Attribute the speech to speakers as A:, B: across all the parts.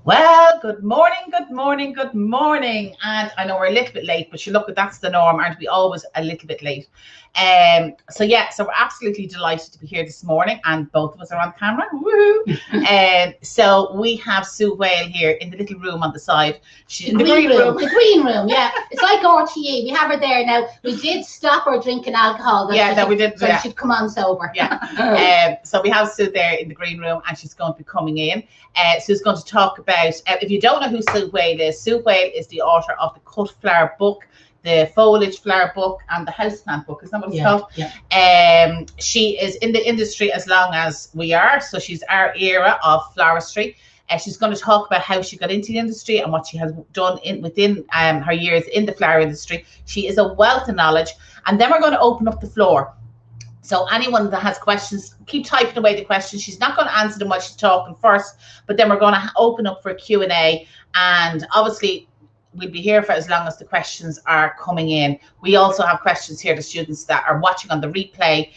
A: Well, good morning, good morning, good morning. And I know we're a little bit late, but you look, that's the norm, aren't we? Always a little bit late. So we're absolutely delighted to be here this morning, and both of us are on camera. Woohoo! So we have Sue Whale here in the little room on the side.
B: She's in the green room. The green room, yeah. It's like RTE. We have her there now. We did stop her drinking alcohol.
A: We did.
B: So she'd come on sober.
A: Yeah. So we have Sue there in the green room, and she's going to be coming in. Sue's going to talk about, if you don't know who Sue Whale is the author of the Cut Flower book, the Foliage flower book, and the Houseplant book. Is that what it's called?
B: Yeah.
A: She is in the industry as long as we are, so she's our era of floristry. She's going to talk about how she got into the industry and what she has done within her years in the flower industry. She is a wealth of knowledge. And then we're going to open up the floor. So anyone that has questions, keep typing away the questions. She's not going to answer them while she's talking first, but then we're going to open up for a Q&A. And obviously, we'll be here for as long as the questions are coming in. We also have questions here, the students that are watching on the replay.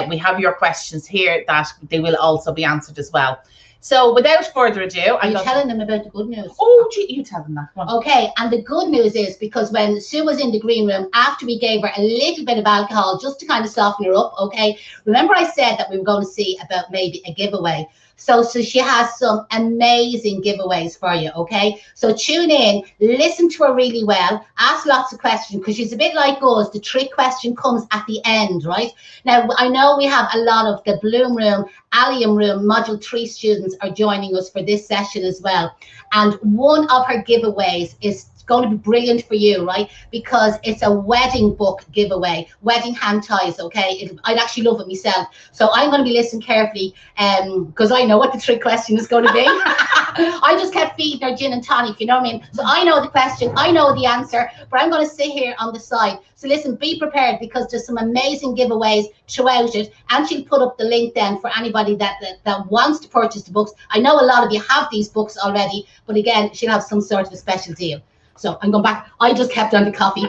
A: We have your questions here that they will also be answered as well. So without further ado,
B: I'm telling them about the good news.
A: Oh, you tell them that one.
B: Okay, and the good news is, because when Sue was in the green room, after we gave her a little bit of alcohol just to kind of soften her up, okay, remember I said that we were going to see about maybe a giveaway. So she has some amazing giveaways for you, okay? So tune in, listen to her really well, ask lots of questions, because she's a bit like us. The trick question comes at the end, right? Now, I know we have a lot of the Bloom Room, Allium Room, Module 3 students are joining us for this session as well. And one of her giveaways is going to be brilliant for you, right? Because it's a wedding book giveaway, wedding hand ties, okay? I'd actually love it myself. So I'm going to be listening carefully because I know what the trick question is going to be. I just kept feeding her gin and tonic, you know what I mean? So I know the question, I know the answer, but I'm going to sit here on the side. So listen, be prepared, because there's some amazing giveaways throughout it. And she'll put up the link then for anybody that wants to purchase the books. I know a lot of you have these books already, but again, she'll have some sort of a special deal. So I'm going back. I just kept on the coffee.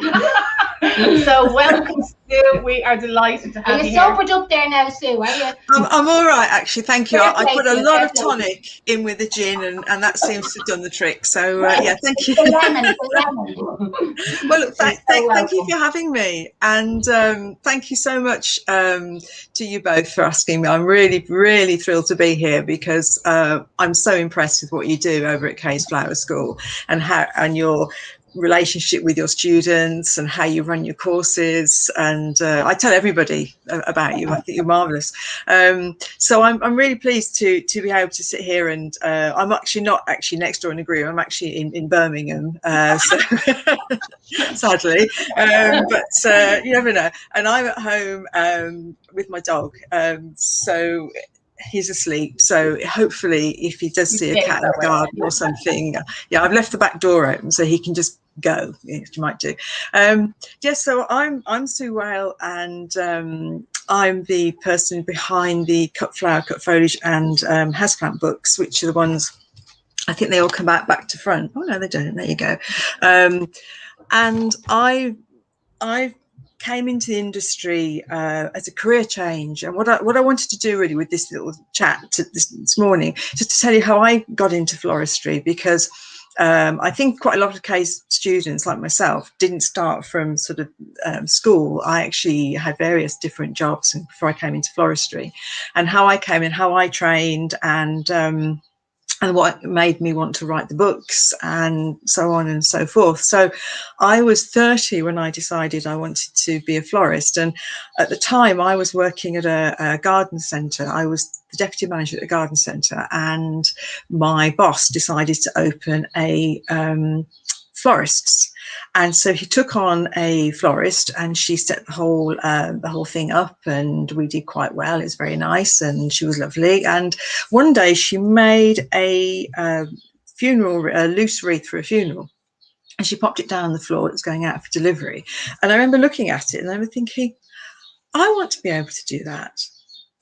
A: So welcome, Sue. We are delighted to have you here.
B: Are you sobered up there now, Sue? Are you?
C: I'm all right, actually. Thank you. I put a lot of tonic in with the gin, and that seems to have done the trick. So yeah, thank you. Well, look, thank you for having me, and thank you so much to you both for asking me. I'm really, really thrilled to be here, because I'm so impressed with what you do over at Kay's Flower School, and your relationship with your students, and how you run your courses. And I tell everybody about you. I think you're marvelous. So I'm really pleased to be able to sit here, and I'm actually not next door in the green. I'm actually in Birmingham, so sadly, but you never know. And I'm at home with my dog, so he's asleep, so hopefully if he does see a cat in the garden or something, I've left the back door open so he can just go, if you might do. So I'm Sue Whale, and I'm the person behind the Cut Flower, Cut Foliage, and Houseplant books, which are the ones, I think they all come back to front. Oh no, they don't. There you go. And I came into the industry as a career change, and what I wanted to do really with this little chat this morning, just to tell you how I got into floristry, because I think quite a lot of Kay's students, like myself, didn't start from sort of school. I actually had various different jobs before I came into floristry, and how I came in, how I trained, and what made me want to write the books, and so on and so forth. So I was 30 when I decided I wanted to be a florist. And at the time I was working at a garden centre. I was the deputy manager at a garden centre, and my boss decided to open a florist's. And so he took on a florist, and she set the whole thing up, and we did quite well. It was very nice, and she was lovely. And one day she made a loose wreath for a funeral, and she popped it down on the floor. It was going out for delivery. And I remember looking at it, and I remember thinking, I want to be able to do that.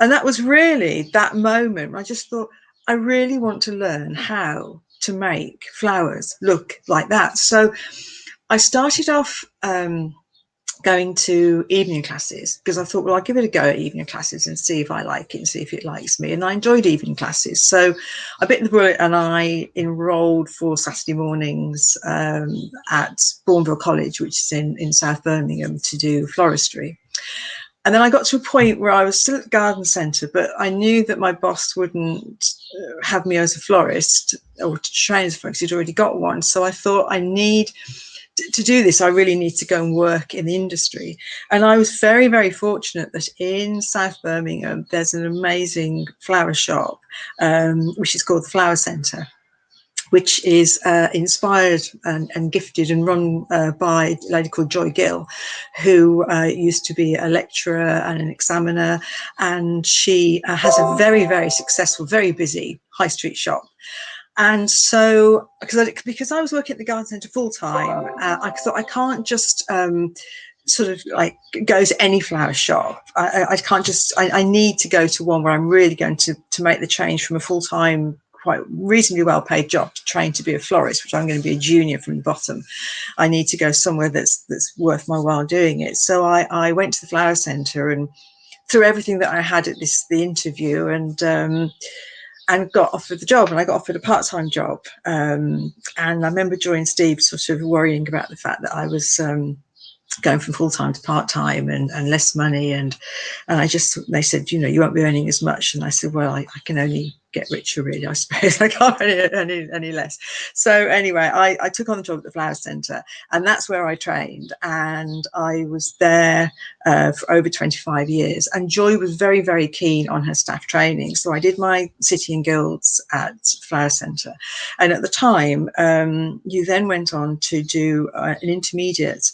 C: And that was really that moment. I just thought, I really want to learn how to make flowers look like that. So I started off going to evening classes, because I thought, well, I'll give it a go at evening classes and see if I like it and see if it likes me. And I enjoyed evening classes. So I bit the bullet and I enrolled for Saturday mornings at Bourneville College, which is in South Birmingham, to do floristry. And then I got to a point where I was still at the garden centre, but I knew that my boss wouldn't have me as a florist or to train as a florist. He'd already got one. So I thought, I need to do this, I really need to go and work in the industry. And I was very, very fortunate that in South Birmingham, there's an amazing flower shop, which is called the Flower Centre, which is inspired and gifted and run by a lady called Joy Gill, who used to be a lecturer and an examiner. And she has a very, very successful, very busy high street shop. And so, because I was working at the garden centre full time, I thought I can't just sort of like go to any flower shop. I can't just, I need to go to one where I'm really going to make the change from a full time, quite reasonably well paid job to train to be a florist, which I'm going to be a junior from the bottom. I need to go somewhere that's worth my while doing it. So I went to the Flower Centre and threw everything that I had at the interview and got offered the job. And I got offered a part-time job. And I remember Joy and Steve sort of worrying about the fact that I was going from full-time to part-time and less money. And they said, you know, you won't be earning as much. And I said, well, I can only get richer, really, I suppose. I can't any less. So anyway, I took on the job at the Flower Centre, and that's where I trained. And I was there for over 25 years. And Joy was very, very keen on her staff training. So I did my City and Guilds at Flower Centre. And at the time, you then went on to do an intermediate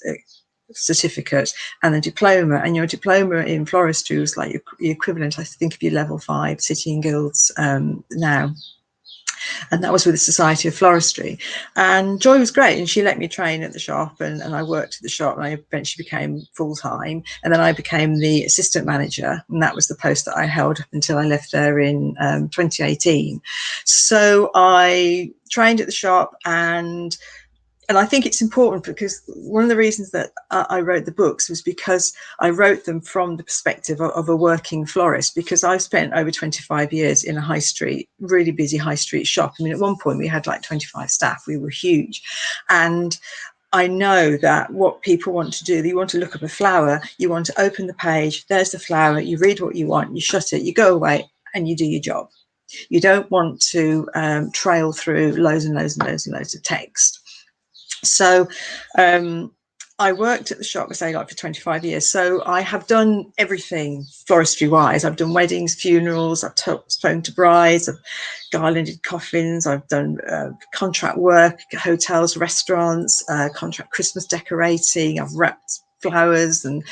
C: certificate and a diploma, and your diploma in floristry was like the equivalent, I think, of your level 5 City and Guilds now. And that was with the Society of Floristry. And Joy was great, and she let me train at the shop, and I worked at the shop, and I eventually became full-time. And then I became the assistant manager, and that was the post that I held up until I left there in 2018. So I trained at the shop, and I think it's important because one of the reasons that I wrote the books was because I wrote them from the perspective of a working florist, because I've spent over 25 years in a high street, really busy high street shop. I mean, at one point we had like 25 staff. We were huge. And I know that what people want to do, you want to look up a flower, you want to open the page, there's the flower, you read what you want, you shut it, you go away and you do your job. You don't want to trail through loads and loads and loads and loads of text. So I worked at the shop, as I say, like for 25 years. So I have done everything floristry wise. I've done weddings, funerals, I've spoken to brides, I've garlanded coffins, I've done contract work, hotels, restaurants, contract Christmas decorating, I've wrapped flowers and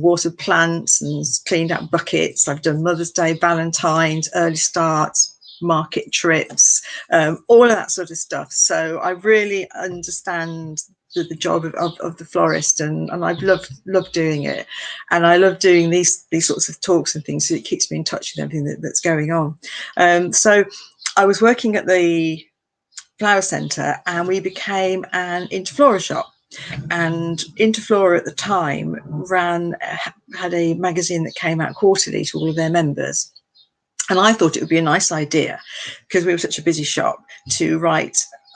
C: watered plants and cleaned out buckets. I've done Mother's Day, Valentine's, early starts, market trips, all of that sort of stuff. So I really understand the job of the florist, and I've loved doing it, and I love doing these sorts of talks and things, so it keeps me in touch with everything that's going on. So I was working at the Flower Centre, and we became an Interflora shop. And Interflora at the time had a magazine that came out quarterly to all of their members. And I thought it would be a nice idea, because we were such a busy shop, to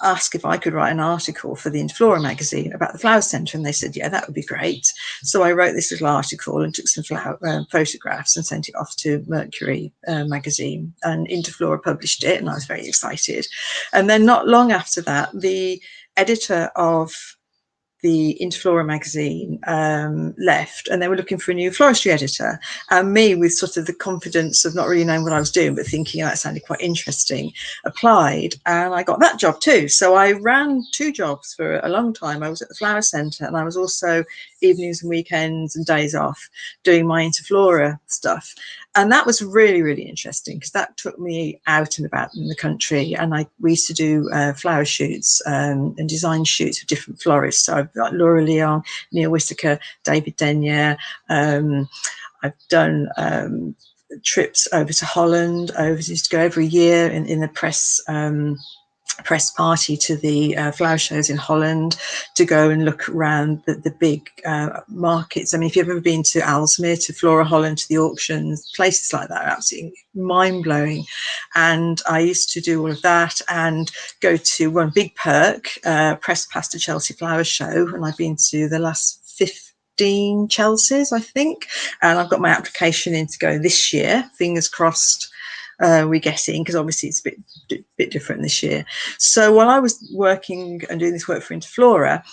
C: ask if I could write an article for the Interflora magazine about the Flower Centre. And they said, yeah, that would be great. So I wrote this little article and took some photographs and sent it off to Mercury magazine. And Interflora published it, and I was very excited. And then not long after that, the editor of the Interflora magazine left, and they were looking for a new floristry editor. And me, with sort of the confidence of not really knowing what I was doing, but thinking, oh, that sounded quite interesting, applied, and I got that job too. So I ran 2 jobs for a long time. I was at the Flower Centre, and I was also evenings and weekends and days off doing my Interflora stuff. And that was really, really interesting, because that took me out and about in the country. And we used to do flower shoots and design shoots with different florists. So I've got Laura Leon, Neil Whittaker, David Denyer. I've done trips over to Holland. I used to go every year in the press press party to the flower shows in Holland to go and look around the big markets. I mean, if you've ever been to Aalsmeer, to Flora Holland, to the auctions, places like that are absolutely mind-blowing. And I used to do all of that and go to one big perk, press past a Chelsea Flower Show, and I've been to the last 15 Chelseas, I think, and I've got my application in to go this year, fingers crossed. We're getting, because obviously it's a bit different this year. So while I was working and doing this work for Interflora,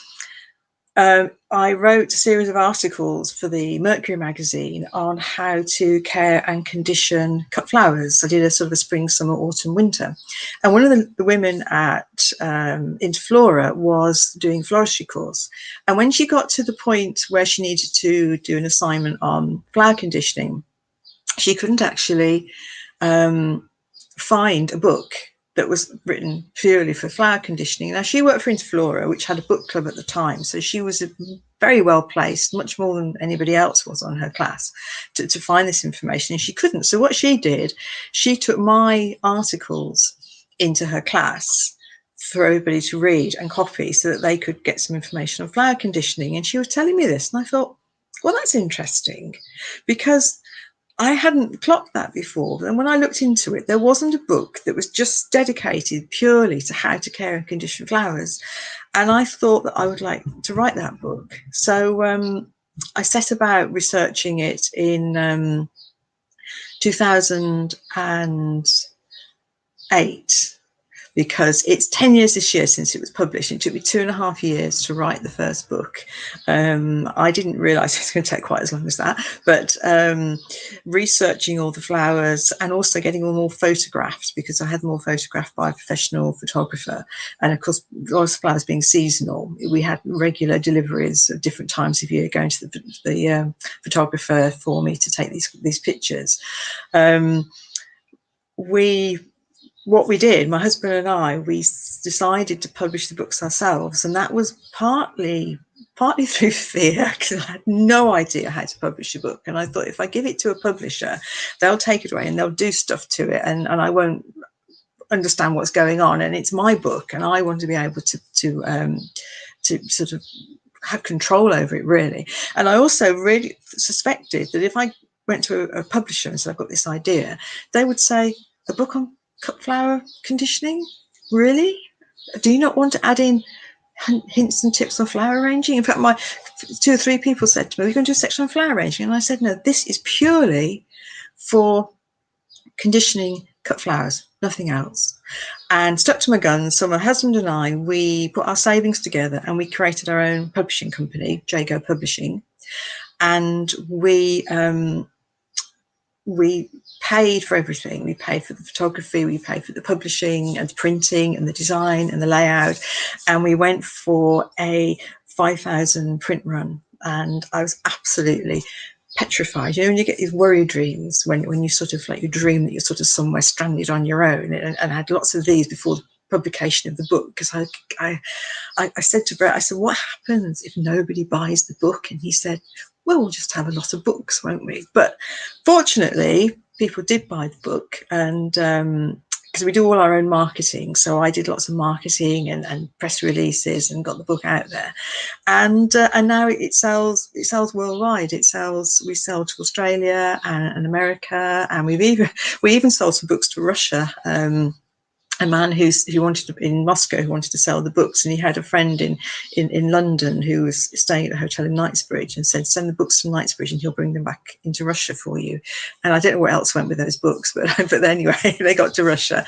C: I wrote a series of articles for the Mercury magazine on how to care and condition cut flowers. I did a sort of a spring, summer, autumn, winter. And one of the women at Interflora was doing a floristry course. And when she got to the point where she needed to do an assignment on flower conditioning, she couldn't actually find a book that was written purely for flower conditioning. Now, she worked for Interflora, which had a book club at the time, so she was very well placed, much more than anybody else was on her class, to find this information, and she couldn't. So what she did, she took my articles into her class for everybody to read and copy so that they could get some information on flower conditioning. And she was telling me this, and I thought, well, that's interesting, because I hadn't clocked that before. And when I looked into it, there wasn't a book that was just dedicated purely to how to care and condition flowers. And I thought that I would like to write that book. So I set about researching it in 2008. Because it's 10 years this year since it was published. It took me 2.5 years to write the first book. I didn't realise it was going to take quite as long as that, but researching all the flowers and also getting them all photographed, because I had them all photographed by a professional photographer. And of course, a lot of flowers being seasonal, we had regular deliveries at different times of year going to the photographer for me to take these pictures. What we did, my husband and I, we decided to publish the books ourselves, and that was partly through fear, because I had no idea how to publish a book. And I thought, if I give it to a publisher, they'll take it away and they'll do stuff to it, and I won't understand what's going on. And it's my book, and I want to be able to sort of have control over it, really. And I also really suspected that if I went to a publisher and said, I've got this idea, they would say, a book on cut flower conditioning? Really? Do you not want to add in hints and tips on flower arranging? In fact, my 2 or 3 people said to me, we're going to do a section on flower arranging. And I said, no, this is purely for conditioning cut flowers, nothing else. And stuck to my guns. So my husband and I, we put our savings together and we created our own publishing company, Jago Publishing. And we paid for everything. We paid for the photography, we paid for the publishing and the printing and the design and the layout. And we went for a 5,000 print run. And I was absolutely petrified. You know, when you get these worry dreams, when you sort of like, you dream that you're sort of somewhere stranded on your own, and I had lots of these before the publication of the book, because I said to Brett, I said, what happens if nobody buys the book? And he said, well, we'll just have a lot of books, won't we? But fortunately, people did buy the book, and because we do all our own marketing. So I did lots of marketing and press releases and got the book out there. And now it sells worldwide. We sell to Australia and America, and we even sold some books to Russia. A man who wanted to, in Moscow, who wanted to sell the books, and he had a friend in London who was staying at the hotel in Knightsbridge, and said, send the books to Knightsbridge and he'll bring them back into Russia for you. And I don't know what else went with those books, but anyway, they got to Russia.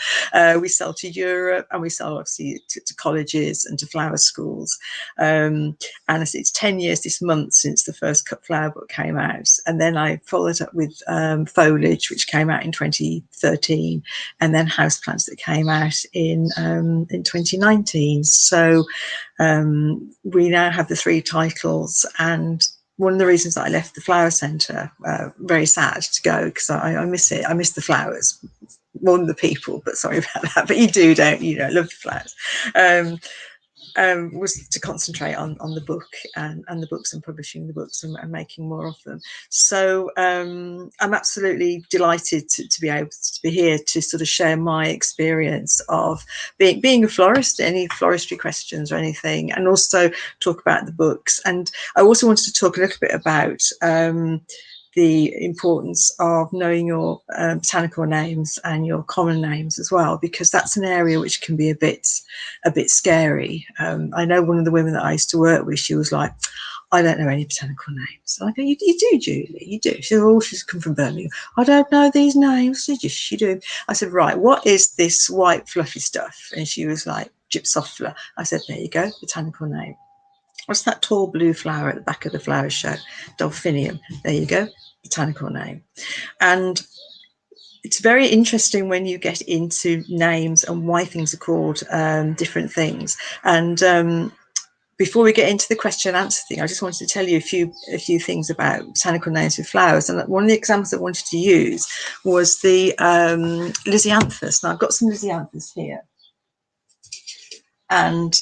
C: We sell to Europe, and we sell obviously to colleges and to flower schools. And it's 10 years this month since the first cut flower book came out. And then I followed up with Foliage, which came out in 2013, and then Houseplants that came out in 2019. So we now have the 3 titles, and one of the reasons that I left the flower centre, very sad to go, because I miss it. I miss the flowers more than the people, but sorry about that. But you do, don't you? Love the flowers. was to concentrate on the book and the books and publishing the books and making more of them. So I'm absolutely delighted to be able to be here to sort of share my experience of being a florist, any floristry questions or anything, and also talk about the books. And I also wanted to talk a little bit about the importance of knowing your botanical names and your common names as well, because that's an area which can be a bit scary. I know one of the women that I used to work with, she was like, I don't know any botanical names. And I go, you do, Julie, you do. She said, oh, she's come from Birmingham. I don't know these names. I said, yes, you do. I said, right, what is this white fluffy stuff? And she was like, Gypsophila. I said, there you go, botanical name. What's that tall blue flower at the back of the flower show? Delphinium. There you go, botanical name. And it's very interesting when you get into names and why things are called different things. And before we get into the question and answer thing, I just wanted to tell you a few things about botanical names with flowers. And one of the examples I wanted to use was the Lisianthus. Now I've got some Lisianthus here. And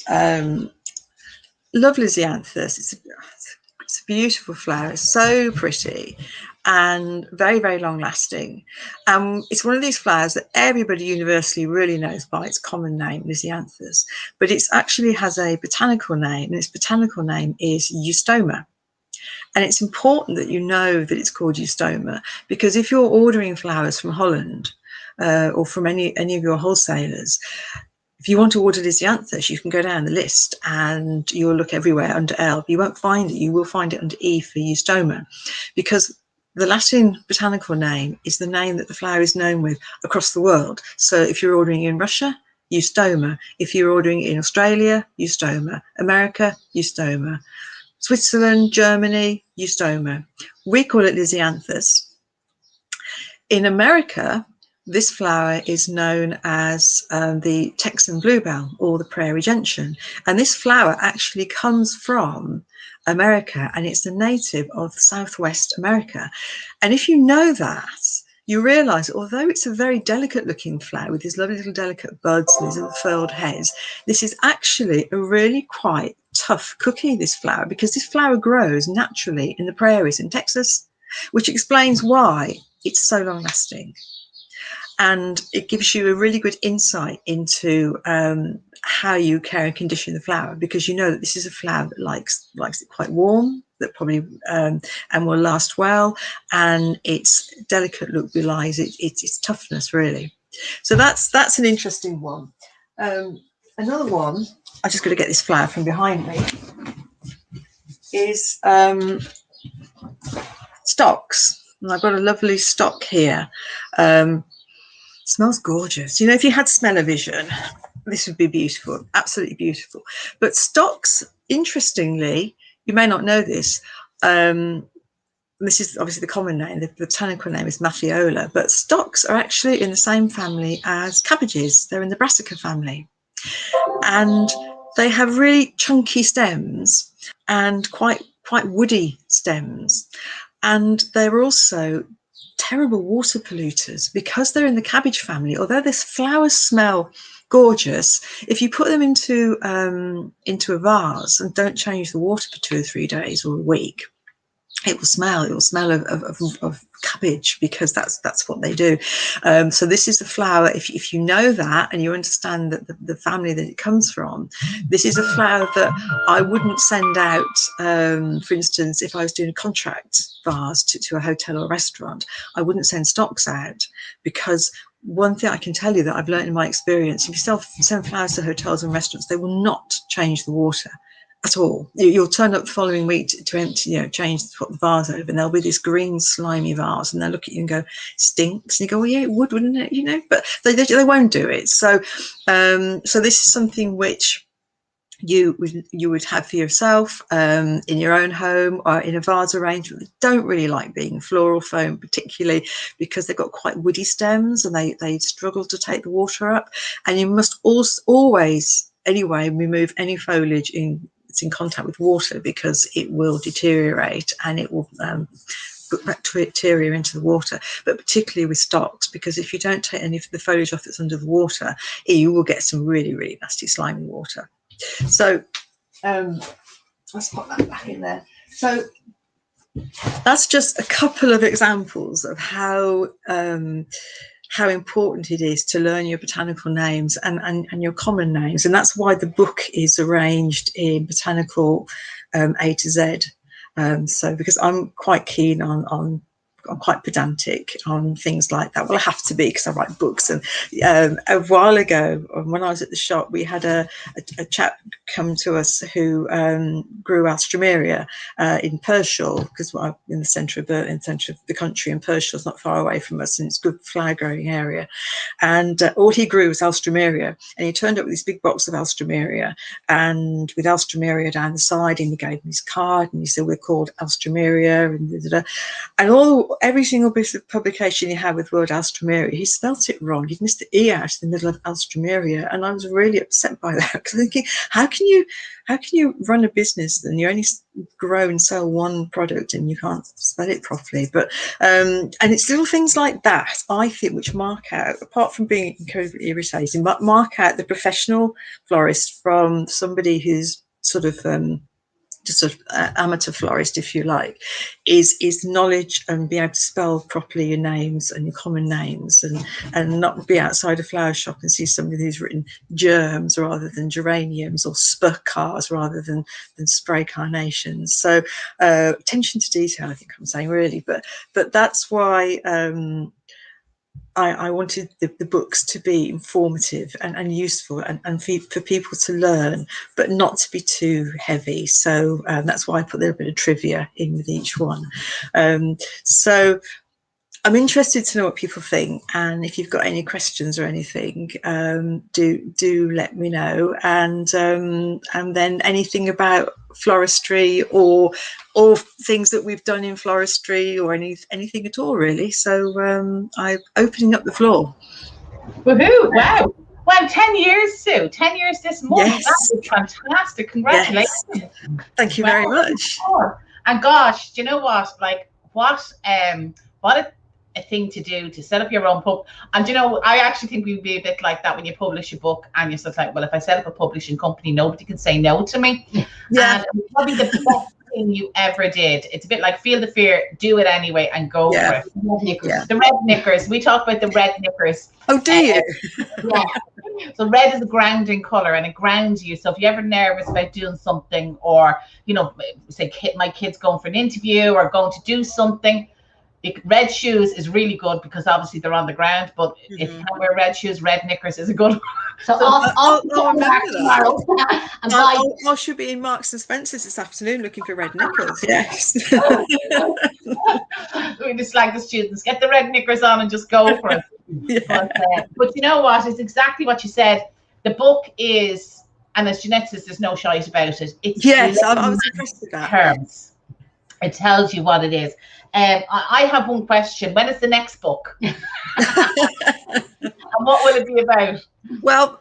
C: love Lisianthus. It's a beautiful flower, so pretty and very, very long lasting. It's one of these flowers that everybody universally really knows by its common name, Lisianthus, but it actually has a botanical name, and its botanical name is Eustoma. And it's important that you know that it's called Eustoma, because if you're ordering flowers from Holland or from any of your wholesalers, if you want to order Lisianthus, you can go down the list and you'll look everywhere under L. You won't find it. You will find it under E for Eustoma, because the Latin botanical name is the name that the flower is known with across the world. So if you're ordering in Russia, Eustoma. If you're ordering in Australia, Eustoma. America, Eustoma. Switzerland, Germany, Eustoma. We call it Lisianthus. In America, this flower is known as the Texan bluebell or the prairie gentian. And this flower actually comes from America, and it's a native of Southwest America. And if you know that, you realise, although it's a very delicate looking flower with these lovely little delicate buds and these little furled heads, this is actually a really quite tough cookie, this flower, because this flower grows naturally in the prairies in Texas, which explains why it's so long lasting. And it gives you a really good insight into how you care and condition the flower, because you know that this is a flower that likes it quite warm, that probably and will last well, and its delicate look belies its toughness, really. So that's an interesting one. Another one, I just got to get this flower from behind me, is stocks. And I've got a lovely stock here. Smells gorgeous. You know, if you had smell-o-vision, this would be beautiful, absolutely beautiful. But stocks, interestingly, you may not know this, this is obviously the common name, the botanical name is Mathiola, but stocks are actually in the same family as cabbages. They're in the Brassica family. And they have really chunky stems and quite woody stems. And they're also terrible water polluters, because they're in the cabbage family. Although this flowers smell gorgeous, if you put them into a vase and don't change the water for 2 or 3 days or a week, it will smell of cabbage, because that's what they do. So this is a flower, if you know that and you understand that the family that it comes from, this is a flower that I wouldn't send out, for instance, if I was doing a contract vase to a hotel or a restaurant, I wouldn't send stocks out, because one thing I can tell you that I've learned in my experience, if you send flowers to hotels and restaurants, they will not change the water at all. You'll turn up the following week to empty, change, put the vase over, and there'll be this green slimy vase, and they'll look at you and go, stinks, and you go, well, yeah, it would, wouldn't it? But they won't do it. So so this is something which you would have for yourself in your own home or in a vase arrangement. They don't really like being floral foam, particularly because they've got quite woody stems and they struggle to take the water up. And you must always anyway remove any foliage it's in contact with water, because it will deteriorate and it will put bacteria into the water, but particularly with stocks, because if you don't take any of the foliage off that's under the water, you will get some really, really nasty slimy water. So let's put that back in there. So that's just a couple of examples of how important it is to learn your botanical names and your common names. And that's why the book is arranged in botanical A to Z. So because I'm quite keen on I'm quite pedantic on things like that. Well, I have to be because I write books. And a while ago, when I was at the shop, we had a chap come to us who grew Astrumeria in Pershore, because we're in the centre of the country, and Pershore's not far away from us, and it's a good flower growing area. And all he grew was Astrumeria, and he turned up with this big box of Astrumeria, and with Astrumeria down the side, and he gave me his card, and he said, we're called Astrumeria, and every single bit of publication he had with word Astrumeria, he spelt it wrong. He'd missed the E out in the middle of Astrumeria, and I was really upset by that, because I'm thinking, how can you run a business and you only grow and sell one product and you can't spell it properly? But and it's little things like that, I think, which mark out, apart from being incredibly irritating, but mark out the professional florist from somebody who's sort of just sort of amateur florist, if you like, is knowledge and be able to spell properly your names and your common names, and not be outside a flower shop and see somebody who's written germs rather than geraniums, or spurcars rather than spray carnations. So attention to detail, I think I'm saying, really, but that's why I wanted the books to be informative and useful and for people to learn, but not to be too heavy. So that's why I put a little bit of trivia in with each one. So I'm interested to know what people think, and if you've got any questions or anything, do let me know. And then anything about floristry or things that we've done in floristry, or anything at all, really. So I'm opening up the floor.
A: Woohoo! Wow. Wow, 10 years, Sue. 10 years this month.
C: Yes.
A: That is fantastic. Congratulations.
C: Yes. Thank you very much.
A: And gosh, do you know what? Like, what a thing to do, to set up your own pub. And you know, I actually think we'd be a bit like that when you publish a book and you're just like, well, if I set up a publishing company, nobody can say no to me.
C: Yeah.
A: And it's probably the best thing you ever did. It's a bit like, feel the fear, do it anyway, and go for it. The red knickers. We talk about the red knickers.
C: Oh, do you?
A: Yeah. So red is a grounding color, and it grounds you. So if you're ever nervous about doing something, or, you know, say my kid's going for an interview or going to do something, red shoes is really good, because obviously they're on the ground, but if you can't wear red shoes, red knickers is a good one.
B: So
C: I'll remember that. I should be in Marks and Spencer's this afternoon looking for red knickers. Yes.
A: We just like the students, get the red knickers on and just go for it. Yeah. But you know what? It's exactly what you said. The book is, and as Janette says, there's no shite about it. It's
C: I was impressed with that.
A: Terms. It tells you what it is. I have one question. When is the next book? And what will it be about?
C: Well,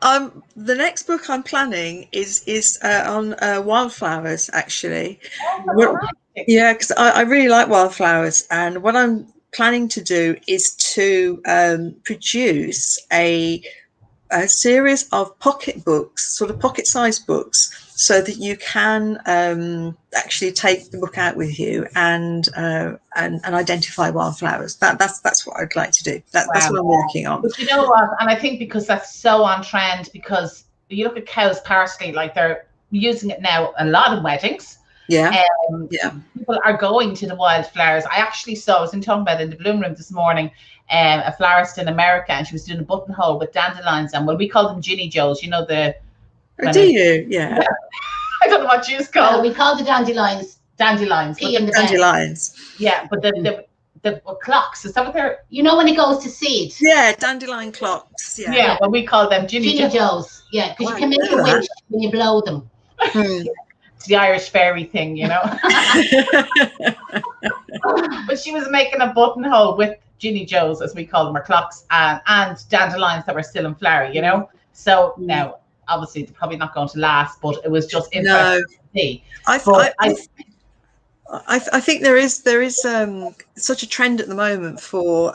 C: the next book I'm planning is on wildflowers, actually. Yeah, because I really like wildflowers, and what I'm planning to do is to produce a series of pocket books, sort of pocket-sized books, so that you can actually take the book out with you and identify wildflowers. That's what I'd like to do. That's what I'm working on.
A: But you know what? And I think because that's so on trend, because you look at cow's parsley, like they're using it now a lot of weddings.
C: Yeah.
A: People are going to the wildflowers. I actually saw, I was talking about in the bloom room this morning, a florist in America, and she was doing a buttonhole with dandelions, and we call them Ginny Joes. You know the.
C: Do you? Yeah.
A: I don't know what you call.
B: Well, we call the dandelions.
A: Dandelions.
C: Dandelions.
A: Yeah, but the clocks, is that what they're?
B: You know when it goes to seed?
C: Yeah, dandelion clocks. Yeah.
A: Yeah, well, we call them Ginny
B: Joes. Yeah, because you can make a wish when you blow them.
A: It's the Irish fairy thing, you know. But she was making a buttonhole with Ginny Joes, as we call them, or clocks, and dandelions that were still in flower, you know. So now, obviously, they're probably not going to last, but it was just interesting to see.
C: I think there is such a trend at the moment for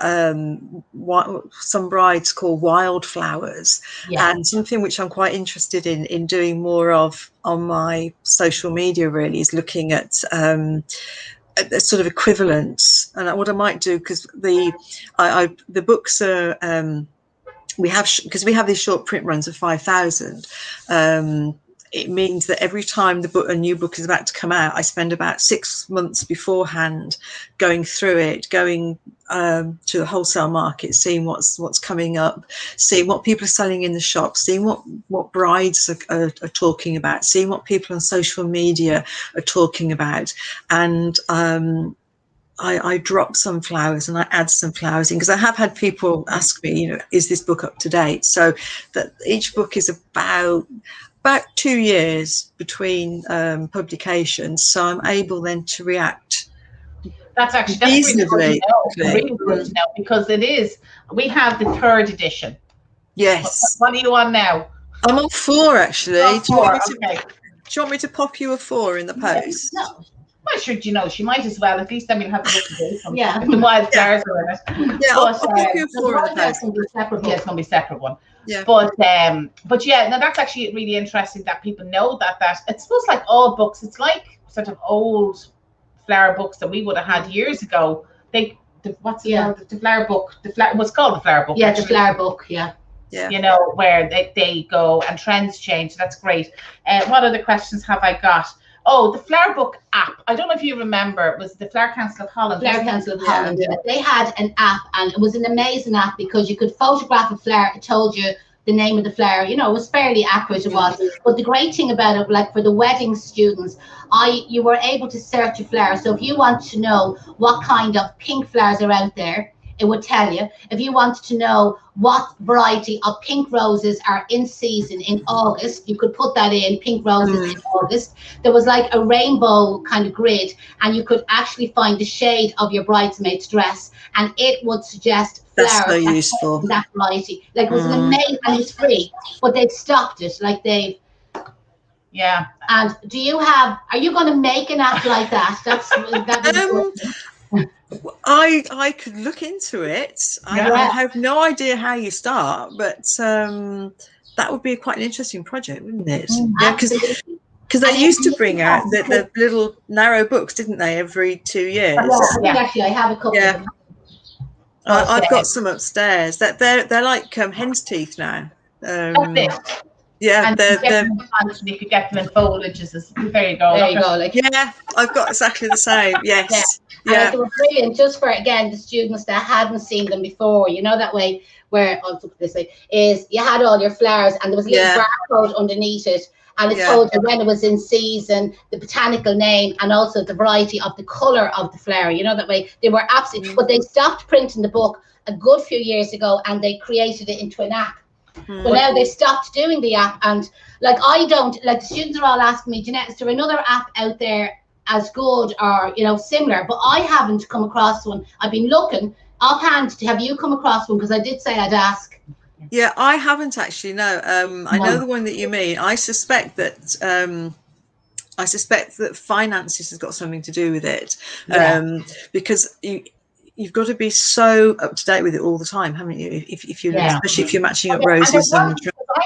C: what some brides call wildflowers, and something which I'm quite interested in doing more of on my social media really is looking at a sort of equivalents. And what I might do, because the books are because we have these short print runs of 5,000. It means that every time a new book is about to come out, I spend about 6 months beforehand going through it, going to the wholesale market, seeing what's coming up, seeing what people are selling in the shop, seeing what brides are talking about, seeing what people on social media are talking about. And I drop some flowers and I add some flowers in, because I have had people ask me, is this book up to date? So that each book is about 2 years between publications, so I'm able then to react.
A: That's reasonably really good to know, because we have the 3rd edition.
C: Yes.
A: What are you on now?
C: I'm on 4 actually.
A: Oh, 4.
C: Do you want me to pop you a 4 in the post?
A: No. Well, sure, she might as well. At least then we'll have a look at it. Yeah, the wildflowers are in it.
C: Yeah, I'll pop you a 4 in the post.
A: It's going to be a separate one.
C: Yeah.
A: But yeah, no, that's actually really interesting that people know that it's supposed like all books. It's like sort of old flower books that we would have had years ago. The flower book. What's called the flower book?
B: Yeah, actually. The flower book. Yeah.
A: Yeah. Where they go and trends change. That's great. What other questions have I got? Oh, the Flower Book app. I don't know if you remember, it was the Flower Council of Holland.
B: Flower Council of Holland. Yeah. They had an app, and it was an amazing app because you could photograph a flower. It told you the name of the flower. It was fairly accurate. It was. But the great thing about it, like for the wedding students, you were able to search a flower. So if you want to know what kind of pink flowers are out there, it would tell you. If you wanted to know what variety of pink roses are in season in August, you could put that in, pink roses in August. There was like a rainbow kind of grid, and you could actually find the shade of your bridesmaid's dress, and it would suggest flowers.
C: That's so useful.
B: That variety. Like it was amazing, and it's free, but they've stopped it.
A: Yeah.
B: And are you going to make an app like that?
C: I could look into it. I have no idea how you start, but that would be quite an interesting project, wouldn't it? Yeah, because they used to bring out the little narrow books, didn't they, every 2 years?
B: Yeah. Actually, I have a couple. Yeah.
C: I've got some upstairs. They're like hen's teeth now. Yeah,
A: and you could get them in foliages. There you go.
B: Yeah,
C: I've got exactly the same. Yes. Yeah.
B: They were brilliant, just for again the students that hadn't seen them before. That way, where I'll look this way is you had all your flowers, and there was a little barcode underneath it, and it told you when it was in season, the botanical name, and also the variety of the color of the flower. That way they were absolutely. But they stopped printing the book a good few years ago, and they created it into an app. But now they stopped doing the app, and the students are all asking me, Janette, is there another app out there as good or similar? But I haven't come across one. I've been looking offhand. Have you come across one? Because I did say I'd ask.
C: Yeah, I haven't actually. No, I know the one that you mean. I suspect that finances has got something to do with it, because you've got to be so up to date with it all the time, haven't you? Especially if you're matching up roses.
A: I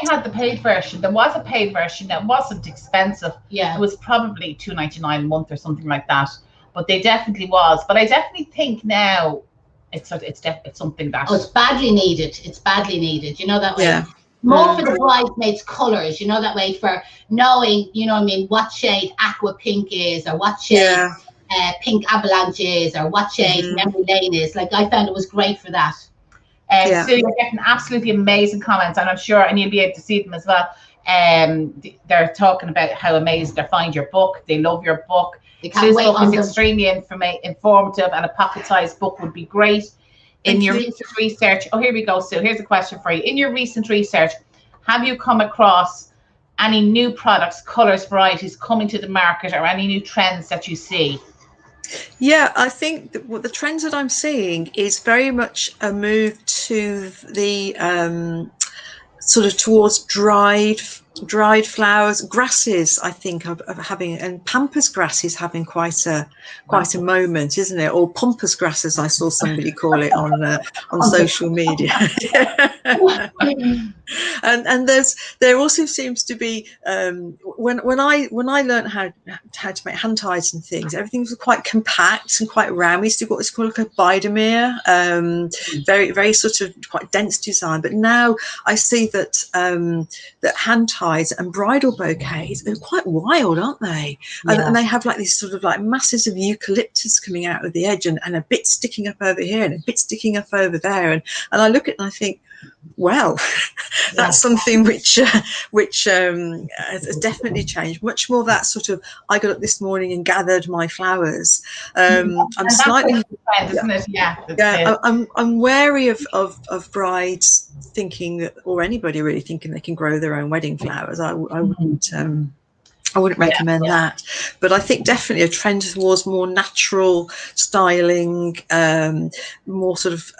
A: had the paid version. There was a paid version that wasn't expensive. Yeah, it was probably $2.99 a month or something like that. But they definitely was. But I definitely think now it's something that
B: it's badly needed. It's badly needed. That way. Yeah. More for the bridesmaids' colours. That way for knowing. What shade aqua pink is, or what shade. Pink avalanche is, or what shade memory lane is. I found it was great for that. So you're getting absolutely amazing comments, and I'm sure, and you'll be able to see them as well. They're talking about how amazing they find your book. They love your book. This book is extremely informative, and a pocket-sized book would be great. In your recent research, here we go, Sue. Here's a question for you. In your recent research, have you come across any new products, colours, varieties coming to the market, or any new trends that you see?
C: Yeah, I think what the trends that I'm seeing is very much a move to the sort of towards dried dried flowers, grasses. I think of having, and pampas grass is having quite a moment, isn't it? Or pampas grass, as I saw somebody call it on social media. And there also seems to be when I learned how to make hand ties and things, everything was quite compact and quite round. We used to do what is called like a bidermere, very very sort of quite dense design. But now I see that that hand ties and bridal bouquets are quite wild, aren't they? And they have like these sort of like masses of eucalyptus coming out of the edge, and a bit sticking up over here and a bit sticking up over there. And I look at it and I think, well, that's something which has definitely changed. Much more that sort of, I got up this morning and gathered my flowers. I'm slightly,
A: isn't it?
C: I'm wary of brides thinking that, or anybody really thinking they can grow their own wedding flowers. I wouldn't recommend that. But I think definitely a trend towards more natural styling, more sort of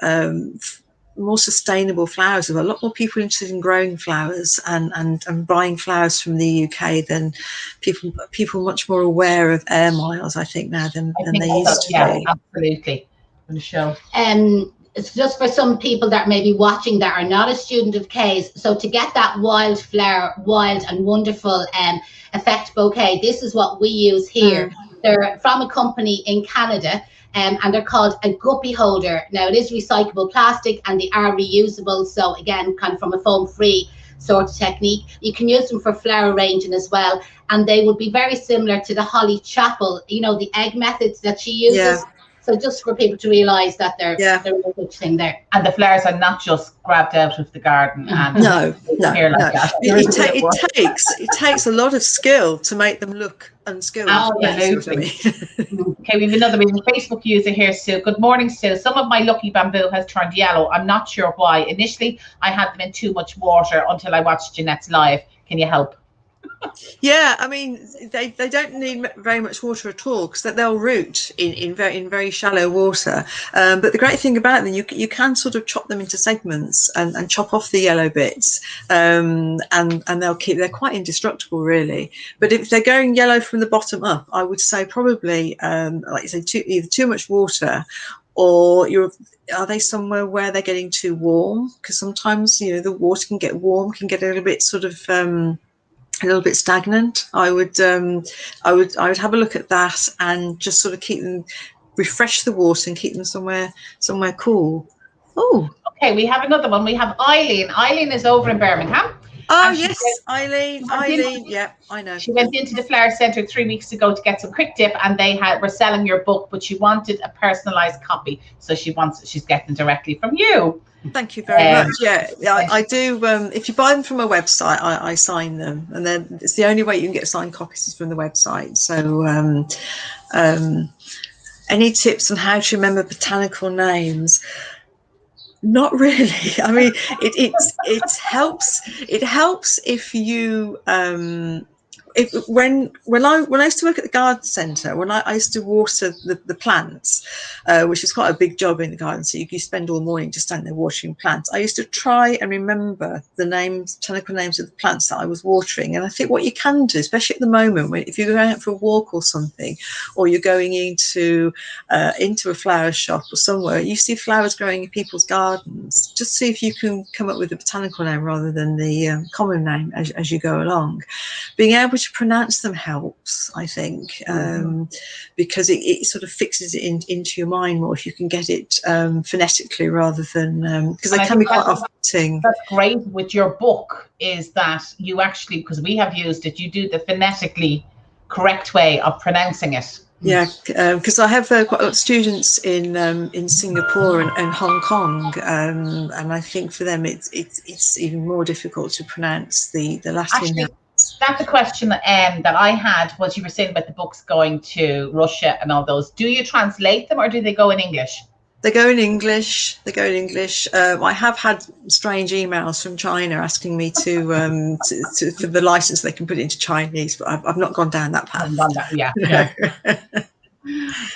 C: more sustainable flowers. There are a lot more people interested in growing flowers and buying flowers from the UK than people much more aware of air miles, I think, now than they used to be.
A: Absolutely. On the show.
B: It's just for some people that may be watching that are not a student of K's. So to get that wild and wonderful effect bouquet, this is what we use here. They're from a company in Canada. And they're called a guppy holder. Now it is recyclable plastic and they are reusable. So again, kind of from a foam free sort of technique. You can use them for flower arranging as well. And they would be very similar to the Holly Chapel, you know, the egg methods that she uses.
C: Yeah.
B: So just for people to realise that they're a good thing there.
A: And the flowers are not just grabbed out of the garden. And
C: no.
A: That.
C: It takes a lot of skill to make them look unskilled.
A: Absolutely. Okay, we have a Facebook user here, Sue. Good morning, Sue. Some of my lucky bamboo has turned yellow. I'm not sure why. Initially, I had them in too much water until I watched Janette's live. Can you help?
C: Yeah, I mean, they don't need very much water at all because they'll root in very shallow water. But the great thing about them, you can sort of chop them into segments and chop off the yellow bits, and they're quite indestructible really. But if they're going yellow from the bottom up, I would say probably like you say, either too much water, or are they somewhere where they're getting too warm? Because sometimes the water can get warm, can get a little bit sort of a little bit stagnant. I would have a look at that and just sort of refresh the water and keep them somewhere cool. Oh,
A: okay, we have another one. We have Eileen. Eileen is over in Birmingham.
C: Oh yes, Eileen, yeah, I know.
A: She went into the flower centre 3 weeks ago to get some quick dip, and they were selling your book, but she wanted a personalised copy, so she's getting directly from you.
C: Thank you very much. Yeah, I do. If you buy them from a website, I sign them, and then it's the only way you can get signed copies is from the website. So, any tips on how to remember botanical names? Not really. I mean, it helps. It helps if you when I used to work at the garden centre, when I used to water the plants, which is quite a big job in the garden, so you spend all morning just standing there watering plants. I used to try and remember the botanical names of the plants that I was watering. And I think what you can do, especially at the moment, if you're going out for a walk or something, or you're going into a flower shop or somewhere, you see flowers growing in people's gardens, just see if you can come up with a botanical name rather than the common name as you go along. Being able to pronounce them helps, I think, because it sort of fixes it into your mind more if you can get it phonetically rather than because they can be quite off-putting.
A: That's great with your book, is that you actually, because we have used it, you do the phonetically correct way of pronouncing it.
C: Yeah, because I have quite a lot of students in Singapore and Hong Kong, and I think for them it's even more difficult to pronounce the Latin names.
A: That's a question that I had, was you were saying about the books going to Russia and all those. Do you translate them, or do they go in English?
C: They go in English. I have had strange emails from China asking me to for the license they can put it into Chinese, but I've not gone down that path.
A: Yeah.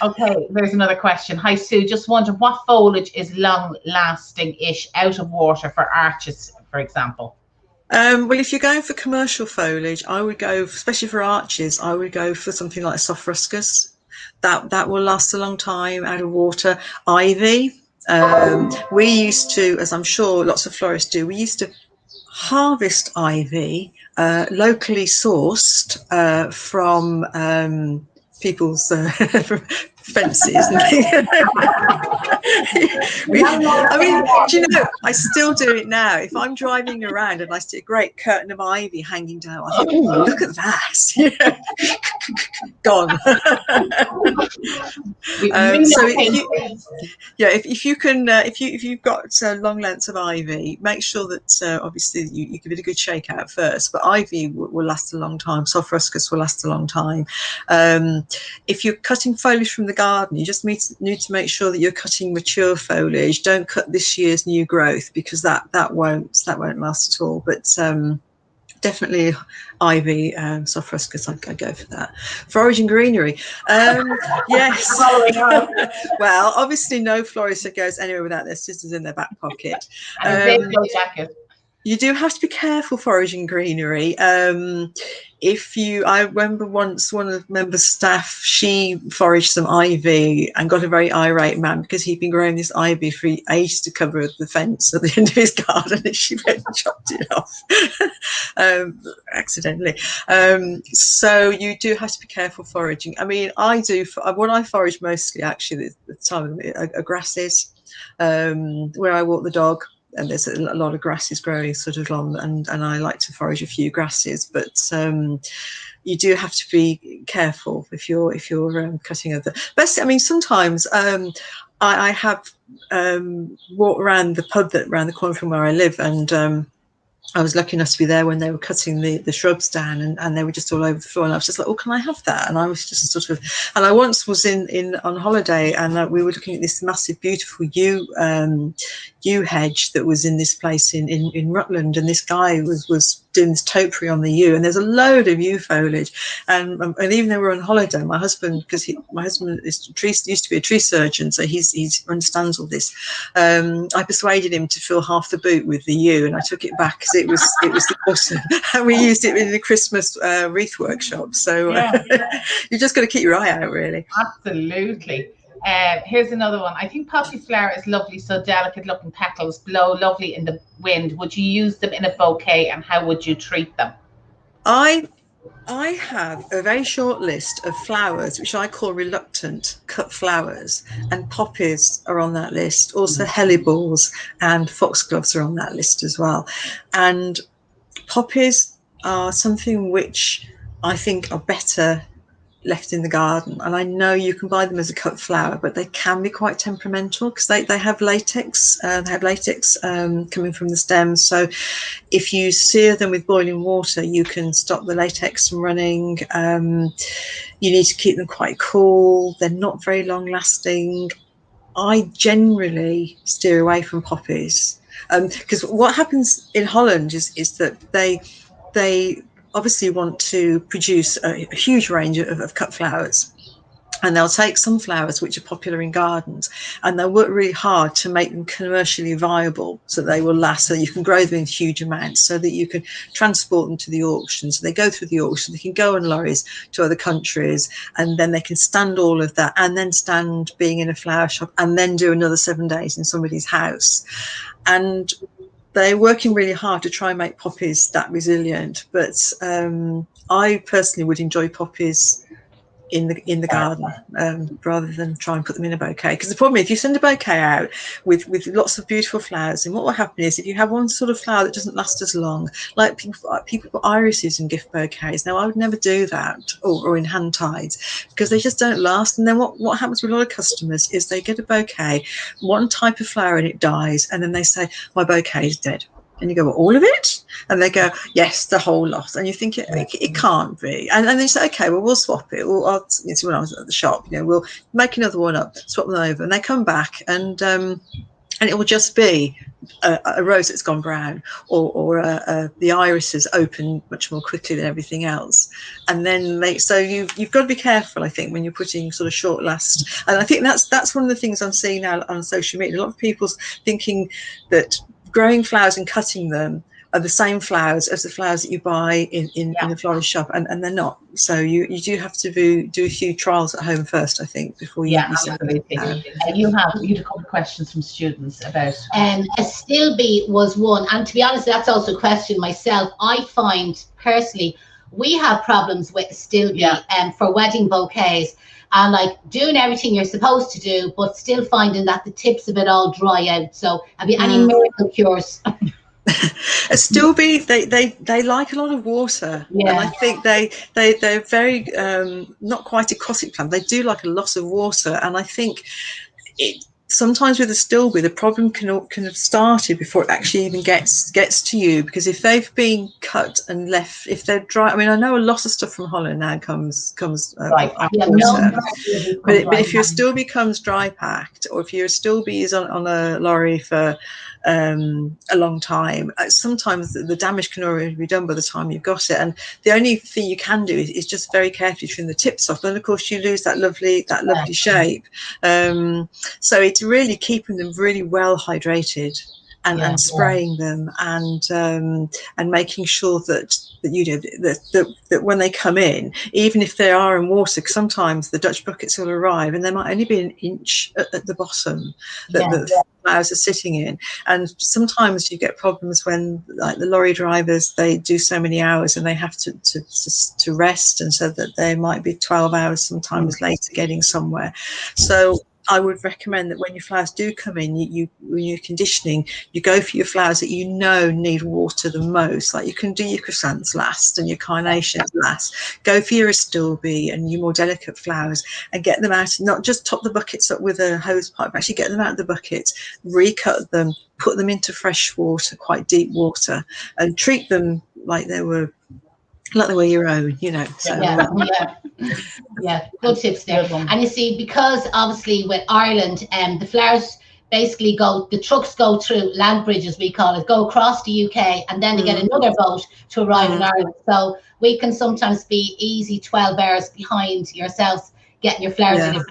A: Okay, there's another question. Hi Sue, just wondering what foliage is long-lasting-ish out of water for arches, for example?
C: Well, if you're going for commercial foliage, I would go, especially for arches, I would go for something like soft ruscus. That will last a long time out of water. Ivy. We used to, as I'm sure lots of florists do, we used to harvest ivy locally sourced from people's fences and things. I mean, do you know, I still do it now. If I'm driving around and I see a great curtain of ivy hanging down, I think, oh, look at that. Gone. So if you can, if you've got long lengths of ivy, make sure that obviously you give it a good shake out first. But ivy will last a long time. Soft ruscus will last a long time. If you're cutting foliage from the garden, you just need to make sure that you're cutting mature foliage. Don't cut this year's new growth, because that won't last at all. But definitely ivy, soft ruscus, I go for that. Foraging greenery, yes. Well, obviously no florist that goes anywhere without their scissors in their back pocket.
A: And a jacket.
C: You do have to be careful foraging greenery. I remember once one of the members' staff, she foraged some ivy and got a very irate man because he'd been growing this ivy for ages to cover the fence at the end of his garden, and she went and chopped it off accidentally. So you do have to be careful foraging. I mean, what I forage mostly actually at the time are grasses, where I walk the dog. And there's a lot of grasses growing sort of along, and I like to forage a few grasses, but you do have to be careful if you're cutting other. Best, I mean, sometimes I have walked around the pub around the corner from where I live, and I was lucky enough to be there when they were cutting the shrubs down, and they were just all over the floor, and I was just like, oh, can I have that? And I was just sort of, and I once was on holiday, and we were looking at this massive, beautiful yew hedge that was in this place in Rutland, and this guy was doing this topiary on the yew, and there's a load of yew foliage, and even though we're on holiday, my husband, because my husband used to be a tree surgeon, so he understands all this. I persuaded him to fill half the boot with the yew, and I took it back because it was awesome, and we used it in the Christmas wreath workshop. So you just got to keep your eye out, really.
A: Absolutely. Here's another one. I think poppy flower is lovely, so delicate looking petals blow lovely in the wind. Would you use them in a bouquet, and how would you treat them?
C: I have a very short list of flowers which I call reluctant cut flowers, and poppies are on that list. Also helleborus and foxgloves are on that list as well. And poppies are something which I think are better left in the garden, and I know you can buy them as a cut flower, but they can be quite temperamental because they have latex. Coming from the stems, so if you sear them with boiling water, you can stop the latex from running. You need to keep them quite cool. They're not very long lasting. I generally steer away from poppies because what happens in Holland is that they obviously want to produce a huge range of cut flowers, and they'll take some flowers which are popular in gardens, and they'll work really hard to make them commercially viable so they will last, so you can grow them in huge amounts, so that you can transport them to the auction. So they go through the auction, they can go on lorries to other countries, and then they can stand all of that, and then stand being in a flower shop, and then do another 7 days in somebody's house. And they're working really hard to try and make poppies that resilient, but I personally would enjoy poppies in the garden rather than try and put them in a bouquet. Because the problem is, if you send a bouquet out with lots of beautiful flowers, and what will happen is, if you have one sort of flower that doesn't last as long, like people put irises in gift bouquets. Now, I would never do that, or in hand tides, because they just don't last. And then what happens with a lot of customers is they get a bouquet, one type of flower, and it dies, and then they say, my bouquet is dead. And you go, well, all of it? And they go, yes, the whole lot. And you think it can't be. And they say, okay, well, we'll swap it. When I was at the shop, we'll make another one up, swap them over. And they come back, and it will just be a rose that's gone brown, or the irises open much more quickly than everything else. And then so you've got to be careful, I think, when you're putting sort of short last. And I think that's one of the things I'm seeing now on social media. A lot of people's thinking that growing flowers and cutting them are the same flowers as the flowers that you buy in the florist shop, and they're not. So you do have to do a few trials at home first, I think, before you
A: absolutely. You had a couple of questions from students about
B: a still bee was one, and to be honest, that's also a question myself. I find personally we have problems with still bee for wedding bouquets, and like doing everything you're supposed to do, but still finding that the tips of it all dry out. So have you any miracle cures?
C: A still bee, they like a lot of water, and I think they're very not quite aquatic plant. They do like a lot of water, and I think sometimes with a still bee, the problem can have started before it actually even gets to you, because if they've been cut and left, if they're dry, I mean, I know a lot of stuff from Holland now comes
A: right.
C: but if your still bee comes dry packed, or if your still bee is on a lorry for a long time, sometimes the damage can already be done by the time you've got it, and the only thing you can do is just very carefully trim the tips off, and of course you lose that lovely shape. So it's really keeping them really well hydrated and spraying them, and making sure that you know that when they come in, even if they are in water, because sometimes the Dutch buckets will arrive and there might only be an inch at the bottom that the flowers are sitting in, and sometimes you get problems when, like, the lorry drivers, they do so many hours and they have to rest, and so that they might be 12 hours sometimes later getting somewhere. So I would recommend that when your flowers do come in, when you're conditioning, you go for your flowers that you know need water the most. Like, you can do your chrysanthemums last and your carnations last. Go for your astilbe and your more delicate flowers, and get them out. Not just top the buckets up with a hose pipe, but actually get them out of the buckets, recut them, put them into fresh water, quite deep water, and treat them like they were your own, you know. So
B: good tips there. And you see, because obviously with Ireland, the flowers basically the trucks go through land bridges, we call it, go across the UK, and then they get another boat to arrive in Ireland. So we can sometimes be easy 12 hours behind yourselves getting your flowers in.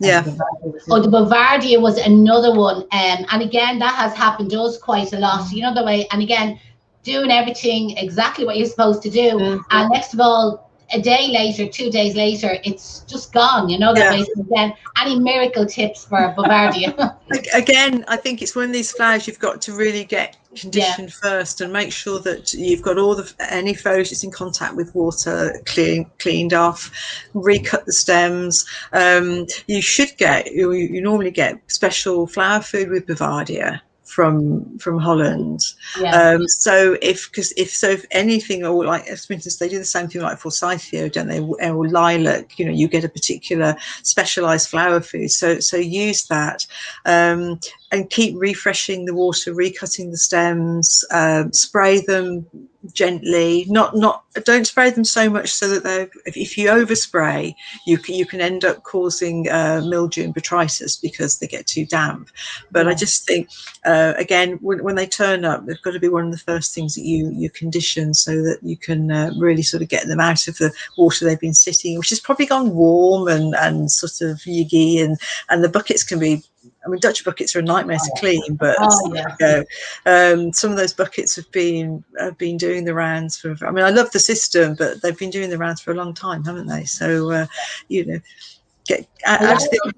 B: The Bavaria was another one, and again, that has happened to us quite a lot, you know, the way, and again, doing everything exactly what you're supposed to do, and next of all, a day later, 2 days later, it's just gone, you know, that way. Again, any miracle tips for Bavaria?
C: Again, I think it's one of these flowers you've got to really get conditioned first, and make sure that you've got any foliage that's in contact with water cleaned off, recut the stems. You normally get special flower food with Bavaria from Holland. So if anything, or like, for instance, they do the same thing like forsythia, don't they, or lilac, you know, you get a particular specialized flower food, so use that, and keep refreshing the water, recutting the stems, spray them gently, don't spray them so much so that if you overspray, you can end up causing mildew and botrytis because they get too damp. But I just think again, when they turn up, they've got to be one of the first things that you condition, so that you can really sort of get them out of the water they've been sitting, which has probably gone warm and sort of yiggy, and the buckets can be, I mean, Dutch buckets are a nightmare to clean, but some of those buckets have been doing the rounds for, I mean, I love the system, but they've been doing the rounds for a long time, haven't they? So you know, get out of the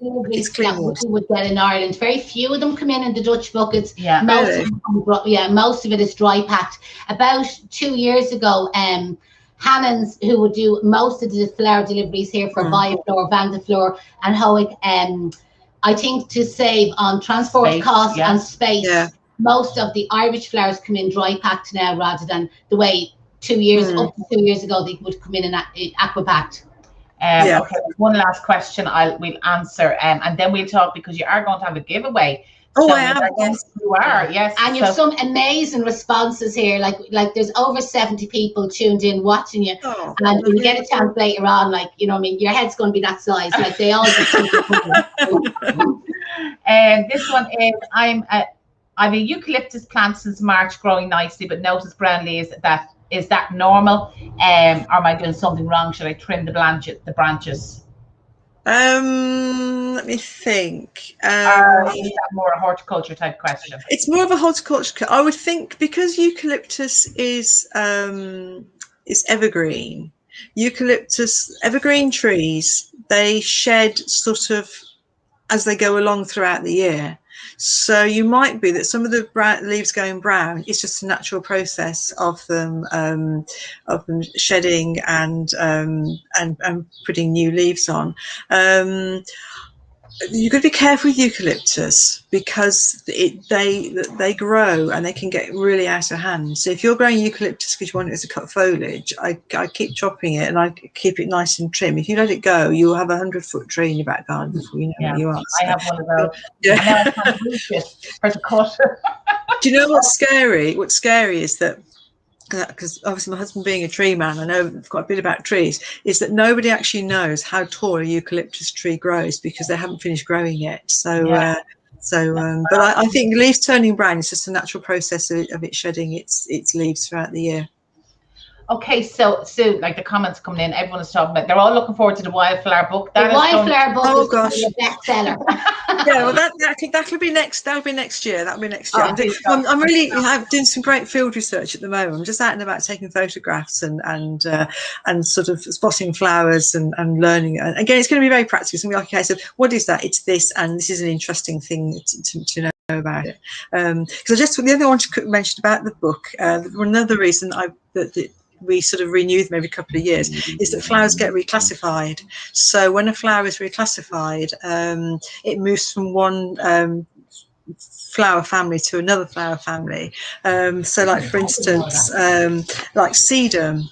C: clean water.
B: We would get in Ireland. Very few of them come in the Dutch buckets. Most of it is dry packed. About 2 years ago, Hannon's, who would do most of the flower deliveries here for Bioflora, Vandaflora and Hoeg, I think to save on transport costs and space, most of the Irish flowers come in dry packed now, rather than the way 2 years up to 2 years ago they would come in aqua packed.
A: Okay, one last question we'll answer, and then we'll talk, because you are going to have a giveaway.
C: Oh, I am.
A: Yes, you are. Yes,
B: and you have some amazing responses here. Like there's over 70 people tuned in watching you, and when you get a chance later on, like, you know, I mean, your head's going to be that size. Like, they all just
A: and this one is, I've a eucalyptus plant since March, growing nicely, but notice brown leaves. Is that normal? Or am I doing something wrong? Should I trim the branches?
C: Let me think.
A: Is that more a horticulture type question?
C: It's more of a horticulture. I would think, because eucalyptus is evergreen. Evergreen trees, they shed sort of as they go along throughout the year. So you might be that some of the leaves going brown is just a natural process of them shedding and putting new leaves on. You've got to be careful with eucalyptus because they grow and they can get really out of hand. So if you're growing eucalyptus because you want it as a cut foliage, I keep chopping it and I keep it nice and trim. If you let it go, you'll have 100-foot tree in your back garden before you know what you are. So,
A: I have one of those.
C: Yeah.
A: And now I can't reach it for the cut.
C: Do you know what's scary? What's scary is that, because obviously my husband being a tree man, I know quite a bit about trees, is that nobody actually knows how tall a eucalyptus tree grows because they haven't finished growing yet. So, but I think leaves turning brown is just a natural process of it shedding its leaves throughout the year.
A: Okay, so Sue, like the comments coming in, everyone is talking about, they're all looking forward to the wildflower book.
B: The wildflower book
C: oh
B: is
C: gosh,
B: a bestseller.
C: Yeah, well, that'll be next. That'll be next year. That'll be next year. I'm really doing some great field research at the moment. I'm just out and about taking photographs and sort of spotting flowers and learning. And again, it's going to be very practical. It's going to be like, okay, so what is that? It's this, and this is an interesting thing to know about it. Because the other thing I wanted to mention about the book, another reason that we sort of renew them every couple of years is that flowers get reclassified. So when a flower is reclassified, it moves from one flower family to another flower family. So like, for instance, like sedum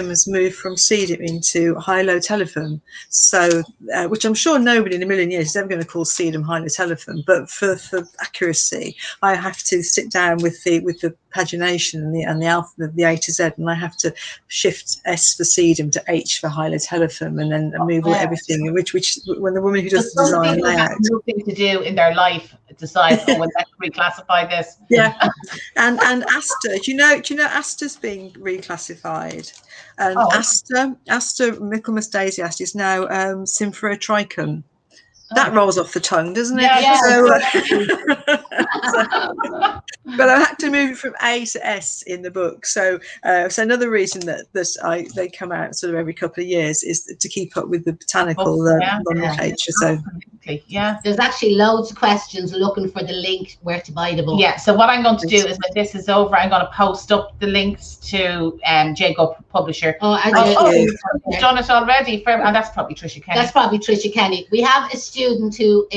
C: has moved from sedum into hylotelefum. So, which I'm sure nobody in a million years is ever going to call sedum hylotelefum, but for accuracy, I have to sit down with the pagination and the alphabet, the A to Z, and I have to shift S for sedum to H for hylotelefum, and then move everything. Which when the woman who does the design layout,
A: nothing to do in their life, decides, oh, let's reclassify this.
C: Yeah, and aster. Do you know aster's being reclassified? And aster Michaelmas daisy aster is now Symphora trichum. That rolls off the tongue, doesn't it?
A: Yeah.
C: But I had to move it from A to S in the book. So another reason that they come out sort of every couple of years is to keep up with the botanical nomenclature. So
A: yeah,
B: there's actually loads of questions looking for the link where to buy the book.
A: Yeah, so what I'm going to do is when this is over, I'm going to post up the links to Jago Publisher. You've done it already, and that's probably Tricia Kenny.
B: That's probably Tricia Kenny. We have a student who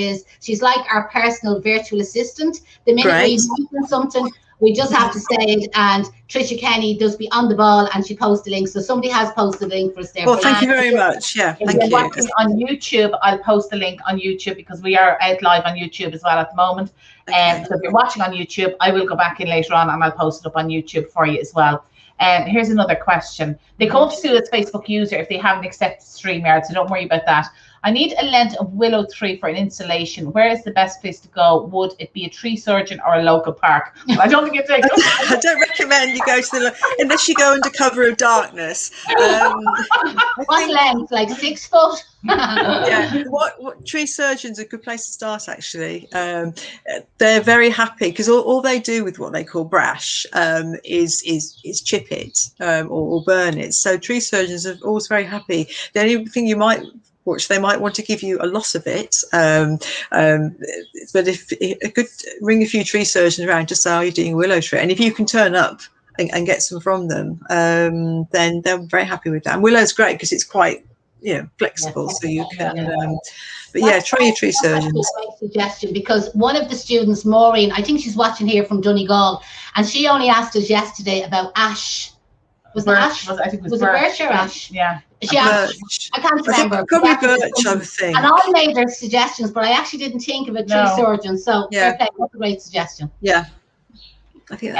B: she's like our personal virtual assistant. The minute we mention something, we just have to say it, and Tricia Kenny does be on the ball and she posts the link. So somebody has posted the link for us there.
C: Well, thank you very much. Yeah,
A: if you're watching on YouTube, I'll post the link on YouTube because we are out live on YouTube as well at the moment. So if you're watching on YouTube, I will go back in later on and I'll post it up on YouTube for you as well. Here's another question. They come to Sue as Facebook user if they haven't accepted StreamYard, so don't worry about that. I need a length of willow tree for an installation. Where is the best place to go? Would it be a tree surgeon or a local park? I don't think it's like
C: I don't recommend you go to unless you go under cover of darkness.
B: What length? Like 6 foot?
C: Yeah. What tree surgeons are a good place to start actually. They're very happy because all they do with what they call brash is chip it or burn it. So tree surgeons are always very happy. The only thing they might want to give you a loss of it, but if a good ring a few tree surgeons around just say, "Are you doing a willow tree?" And if you can turn up and get some from them, then they're very happy with that. And willow's great because it's quite flexible, so you can. But yeah, try your tree surgeons.
B: Suggestion, because one of the students, Maureen, I think she's watching here from Donegal, and she only asked us yesterday about ash. Was it ash?
A: I think it was
B: birch or ash?
A: Yeah.
B: She asked, I can't remember.
C: Probably birch, I think.
B: And I made her suggestions, but I actually didn't think of a tree surgeon. So okay, that's a great suggestion.
C: Yeah. I think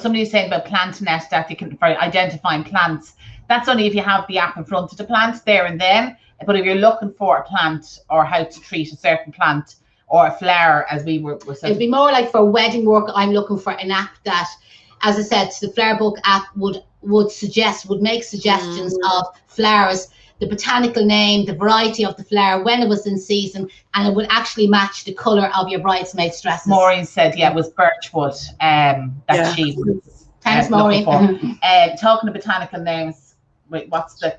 A: somebody was saying about PlantNet that you can for identifying plants. That's only if you have the app in front of the plant there and then. But if you're looking for a plant or how to treat a certain plant or a flower, as we were saying,
B: it'd be more like for wedding work. I'm looking for an app that, as I said, the Flower Book app would make suggestions of flowers the botanical name, the variety of the flower, when it was in season, and it would actually match the colour of your bridesmaid's dresses.
A: Maureen said, yeah, it was birchwood that she was.
B: Thanks, Maureen.
A: Talking of botanical names, wait, what's the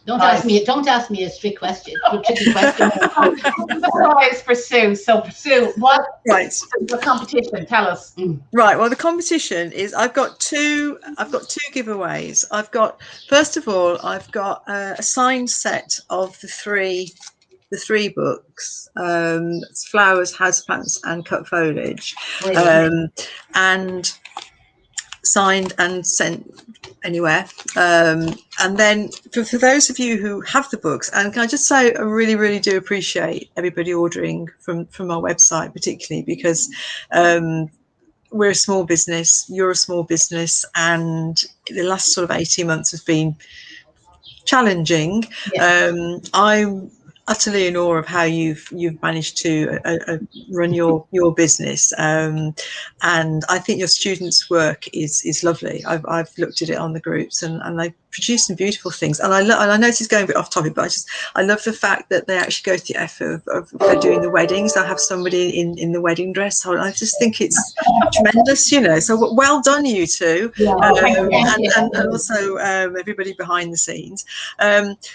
B: Don't ask me a tricky question.
A: The prize for Sue. So Sue, the competition? Tell us.
C: Right. Well, the competition is I've got two giveaways. First of all, I've got a signed set of the three books, Flowers, Houseplants and Cut Foliage, and signed and sent anywhere. And then for those of you who have the books, and can I just say I really, really do appreciate everybody ordering from our website, particularly because we're a small business, you're a small business, and the last sort of 18 months has been challenging. I'm utterly in awe of how you've managed to run your business, and I think your students' work is lovely. I've looked at it on the groups, and they produce some beautiful things. And I know this is going a bit off topic, but I love the fact that they actually go to the effort of they're doing the weddings. I have somebody in the wedding dress. I just think it's tremendous, you know. So well done, you two, and also everybody behind the scenes.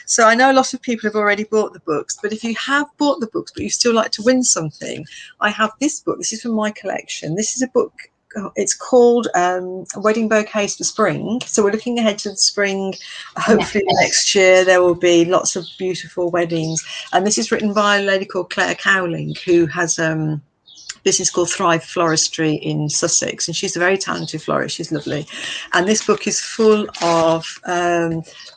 C: So I know a lot of people have already bought the books, but if you have bought the books but you still like to win something, I have this book. This is from my collection. This is a book. It's called Wedding Bouquets for Spring. So we're looking ahead to the spring. Hopefully next year there will be lots of beautiful weddings. And this is written by a lady called Claire Cowling, who has a business called Thrive Floristry in Sussex, and she's a very talented florist. She's lovely, and this book is full of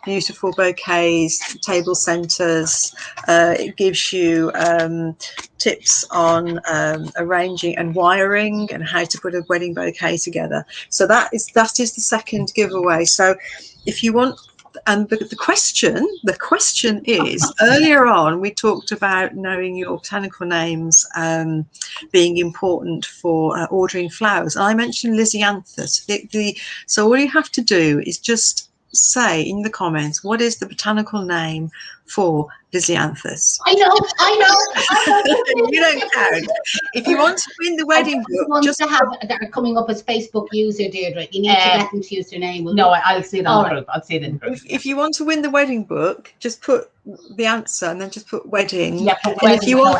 C: beautiful bouquets, table centers. It gives you tips on arranging and wiring and how to put a wedding bouquet together. So that is the second giveaway. So if you want, and the question is, earlier on we talked about knowing your botanical names being important for ordering flowers. I mentioned Lisianthus. So all you have to do is just say in the comments, what is the botanical name for Lisianthus?
B: I know.
C: You don't count. If you want to win the wedding book, just
B: that are coming up as Facebook user, Deirdre, you need to let them choose their name.
A: No, I'll see it on the group. I'll see it in the group.
C: If you want to win the wedding book, just put the answer and then just put wedding.
A: Yeah,
C: if you want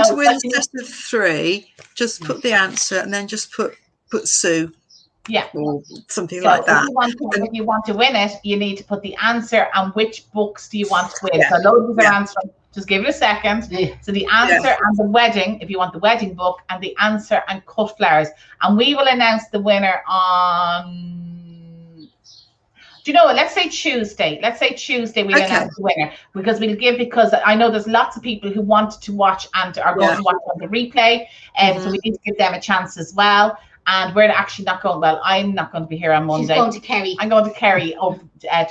C: to win the set of 3, just put the answer and then just put Sue.
A: Yeah,
C: or something like that.
A: If you want to win it, you need to put the answer and which books do you want to win. So loads of answering. Just give it a second. So the answer and the wedding, if you want the wedding book, and the answer and cut flowers. And we will announce the winner on, do you know what? Let's say Tuesday. We'll announce the winner, because because I know there's lots of people who want to watch and are going to watch on the replay. So we need to give them a chance as well. And we're actually not going, I'm not going to be here on Monday.
B: She's going to Kerry.
A: I'm going to Kerry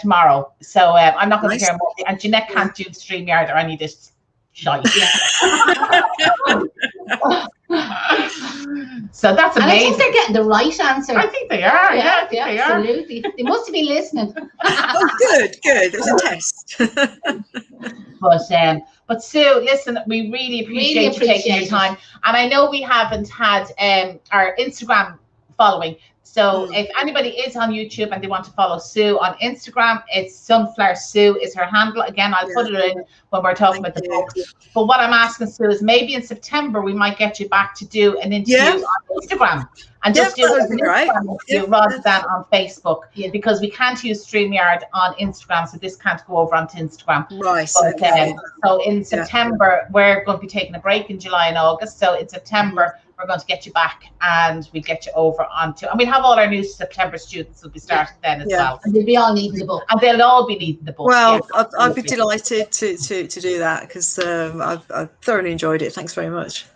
A: tomorrow. So I'm not going to be here on Monday. And Janette can't do StreamYard or any of this shite. So that's amazing. And
B: I think they're getting the right answer.
A: I think they are. Yeah, they are.
B: Absolutely. They must have been listening.
C: Good. It was a test.
A: But Sue, listen, we really appreciate you taking your time. And I know we haven't had our Instagram following. So if anybody is on YouTube and they want to follow Sue on Instagram, it's Sunflower Sue is her handle. Again, I'll put it in when we're talking about the books. But what I'm asking Sue is maybe in September we might get you back to do an interview on Instagram. And just do it an Instagram interview rather than on Facebook, because we can't use StreamYard on Instagram, so this can't go over onto Instagram.
C: Right.
A: But, so in September, we're going to be taking a break in July and August. So in September, we're going to get you back and we get you over onto, and we'll have all our new September students will be starting then as well.
B: And they'll be all needing the book.
A: And they'll all be needing the book.
C: Well, I'd be delighted to do that, because I've thoroughly enjoyed it. Thanks very much.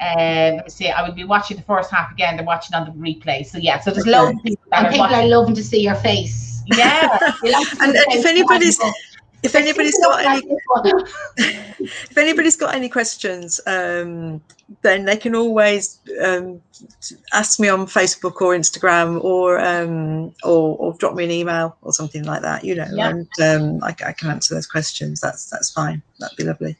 A: Let me see. I will be watching the first half again. They're watching on the replay. So yeah. So there's loads of people
B: that are loving to see your face.
A: Yeah.
C: And if If anybody's got any, if anybody's got any questions, then they can always ask me on Facebook or Instagram, or drop me an email or something like that. You know, and I can answer those questions. That's fine. That'd be lovely.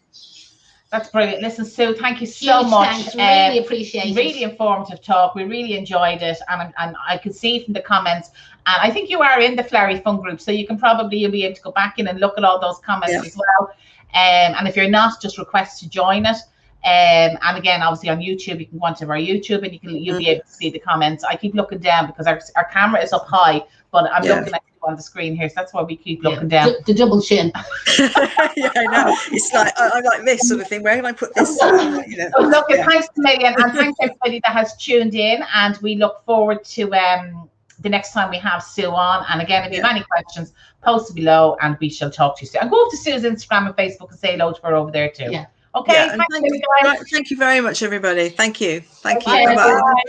A: That's brilliant. Listen, Sue, thank you so much.
B: Thanks. Really appreciate it.
A: Really informative talk. We really enjoyed it, and I could see from the comments. And I think you are in the Flowery Fun group, so you'll be able to go back in and look at all those comments as well. And if you're not, just request to join it. And again, obviously on YouTube, you can go onto our YouTube and you'll be able to see the comments. I keep looking down because our camera is up high, but I'm looking at you on the screen here, so that's why we keep looking down.
B: The double chin.
C: Yeah, I know. It's like I'm like this sort of thing. Where can I put this? You know.
A: Oh, look, thanks a million, and thanks everybody that has tuned in. And we look forward to the next time we have Sue on. And again, if you have any questions, post it below, and we shall talk to you soon. And go up to Sue's Instagram and Facebook and say hello to her over there too.
B: Yeah.
A: Okay.
C: Thank you very much, everybody. Thank you. Thank you.
A: Bye.
C: Bye-bye.